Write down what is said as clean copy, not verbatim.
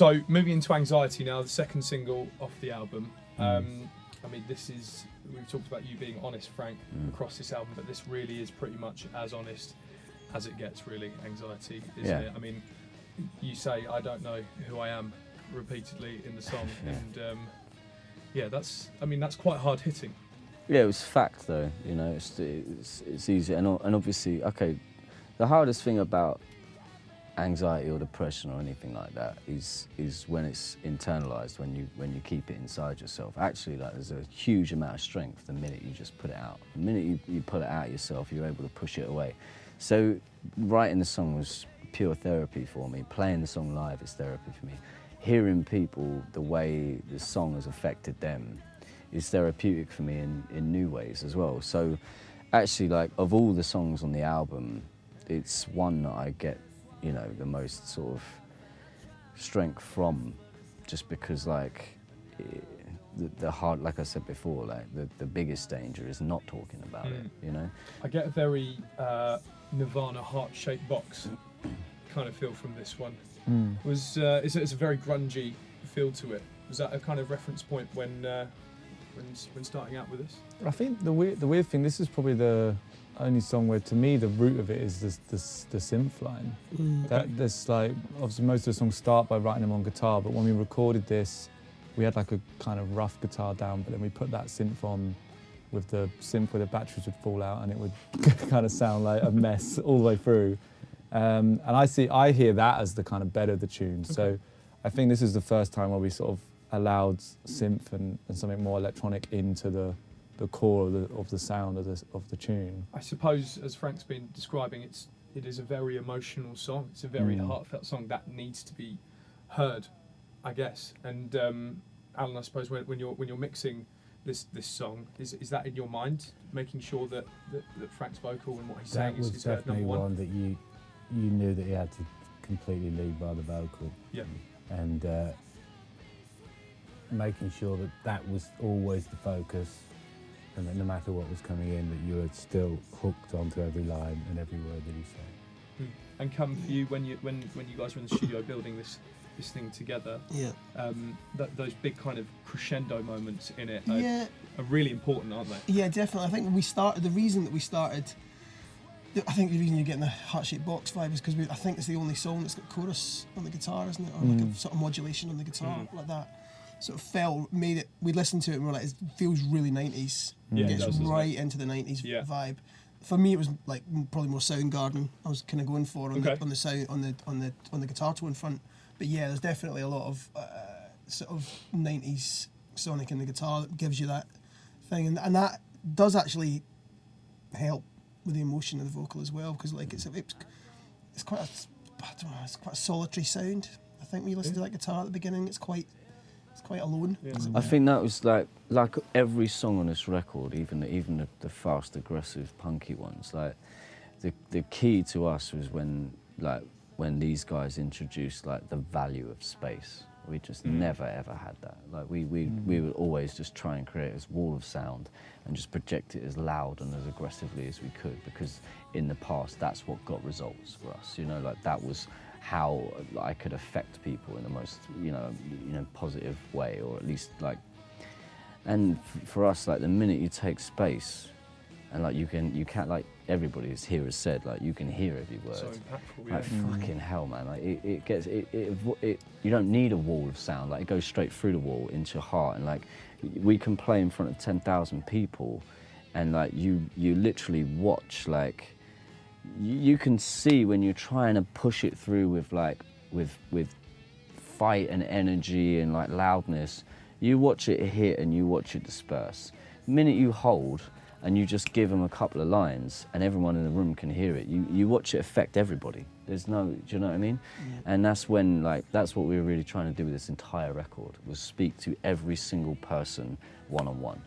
So moving into Anxiety now, the second single off the album. I mean, we've talked about you being honest, Frank, across this album, but this really is pretty much as honest as it gets, really, Anxiety, isn't it? I mean, you say, I don't know who I am, repeatedly in the song, and that's quite hard hitting. Yeah, it was fact though, you know, it's easy, and obviously, okay, the hardest thing about anxiety or depression or anything like that is when it's internalized, when you keep it inside yourself. Actually, like, there's a huge amount of strength the minute you just put it out. The minute you put it out yourself, you're able to push it away. So writing the song was pure therapy for me. Playing the song live is therapy for me. Hearing people, the way the song has affected them, is therapeutic for me in new ways as well. So actually, like, of all the songs on the album, it's one that I get, you know, the most sort of strength from, just because, like, the hard, like I said before, like the biggest danger is not talking about it, you know? I get a very Nirvana heart-shaped box kind of feel from this one. It's a very grungy feel to it. Was that a kind of reference point when starting out with this? I think the weird thing, this is probably the only song where, to me, the root of it is the synth line. There's like, obviously most of the songs start by writing them on guitar, but when we recorded this, we had like a kind of rough guitar down, but then we put that synth on with the synth where the batteries would fall out and it would kind of sound like a mess all the way through. And I hear that as the kind of bed of the tune. So I think this is the first time where we sort of allowed synth and something more electronic into the core of the sound of the tune. I suppose, as Frank's been describing, it is a very emotional song. It's a very heartfelt song that needs to be heard, I guess. And Alan, I suppose when you're mixing this song, is that in your mind, making sure that Frank's vocal and what he's saying is heard number one? That was definitely one that you knew that he had to completely lead by the vocal. Yeah. And making sure that was always the focus, and that no matter what was coming in, that you were still hooked onto every line and every word that he said. And come for you, when you guys were in the studio building this thing together, those big kind of crescendo moments in it are really important, aren't they? Yeah, definitely. I think the reason you're getting the heart-shaped box vibe is because I think it's the only song that's got chorus on the guitar, isn't it? Or like a sort of modulation on the guitar, like that. Sort of made it, we listened to it and we're like, it feels really 90s. Yeah, it gets right into the 90s vibe. For me, it was like probably more Soundgarden I was kind of going for on the sound, on the guitar tone front. But yeah, there's definitely a lot of sort of 90s sonic in the guitar that gives you that thing, and that does actually help with the emotion of the vocal as well, because like it's quite a solitary sound. I think when you listen to that guitar at the beginning, it's quite alone. I think that was like every song on this record, even the fast, aggressive, punky ones. Like the key to us was when these guys introduced like the value of space. We just never ever had that. Like we would always just try and create this wall of sound and just project it as loud and as aggressively as we could, because in the past that's what got results for us. You know, like that was how I could affect people in the most positive way, or at least like. And for us, like the minute you take space, and like you can't, like everybody here has said, like you can hear every word. So impactful, like fucking hell, man. Like it you don't need a wall of sound. Like it goes straight through the wall into your heart, and like we can play in front of 10,000 people, and like you literally watch, like you can see when you're trying to push it through with fight and energy and like loudness. You watch it hit and you watch it disperse. The minute you hold and you just give them a couple of lines and everyone in the room can hear it, you watch it affect everybody. There's no, do you know what I mean? Yeah. And that's when, like, that's what we were really trying to do with this entire record, was speak to every single person one-on-one.